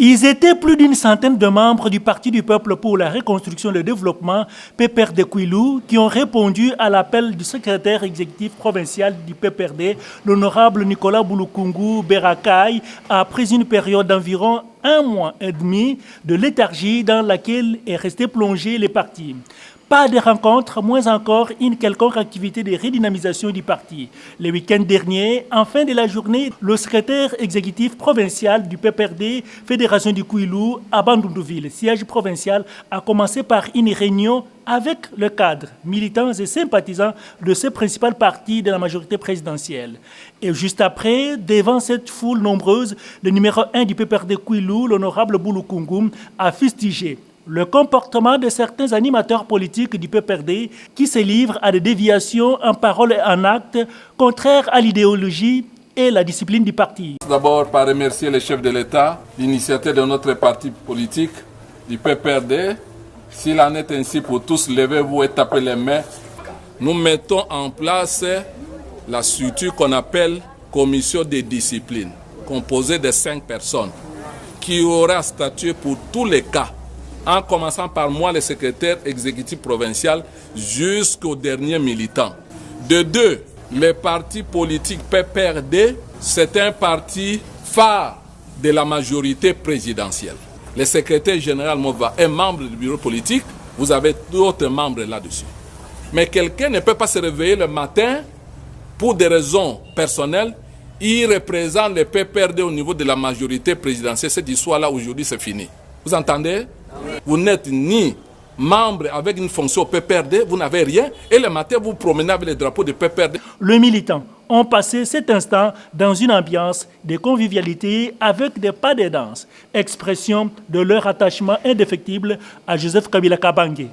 Ils étaient plus d'une centaine de membres du Parti du Peuple pour la Reconstruction et le Développement, PPRD Kouilou, qui ont répondu à l'appel du secrétaire exécutif provincial du PPRD, l'honorable Nicolas Bouloukoungou Berakaï, après une période d'environ 1 mois et demi de léthargie dans laquelle est resté plongé le parti. Pas de rencontres, moins encore une quelconque activité de redynamisation du parti. Le week-end dernier, en fin de la journée, le secrétaire exécutif provincial du PPRD, Fédération du Kouilou, à Bandundouville, siège provincial, a commencé par une réunion avec le cadre, militants et sympathisants de ce principal parti de la majorité présidentielle. Et juste après, devant cette foule nombreuse, le numéro 1 du PPRD Kouilou, l'honorable Bouloukoungou, a fustigé le comportement de certains animateurs politiques du PPRD qui se livrent à des déviations en parole et en acte contraires à l'idéologie et la discipline du parti. D'abord, par remercier le chef de l'État, l'initiateur de notre parti politique, du PPRD. S'il en est ainsi pour tous, levez-vous et tapez les mains. Nous mettons en place la structure qu'on appelle commission de discipline, composée de 5 personnes, qui aura statut pour tous les cas, en commençant par moi, le secrétaire exécutif provincial, jusqu'au dernier militant. De 2, le parti politique PPRD, c'est un parti phare de la majorité présidentielle. Le secrétaire général Mova est membre du bureau politique, vous avez d'autres membres là-dessus. Mais quelqu'un ne peut pas se réveiller le matin pour des raisons personnelles. Il représente le PPRD au niveau de la majorité présidentielle. Cette histoire-là, aujourd'hui, c'est fini. Vous entendez? Vous n'êtes ni membre avec une fonction PPRD, vous n'avez rien, et le matin, vous promenez avec les drapeaux de PPRD. Les militants ont passé cet instant dans une ambiance de convivialité avec des pas de danse, expression de leur attachement indéfectible à Joseph Kabila Kabange.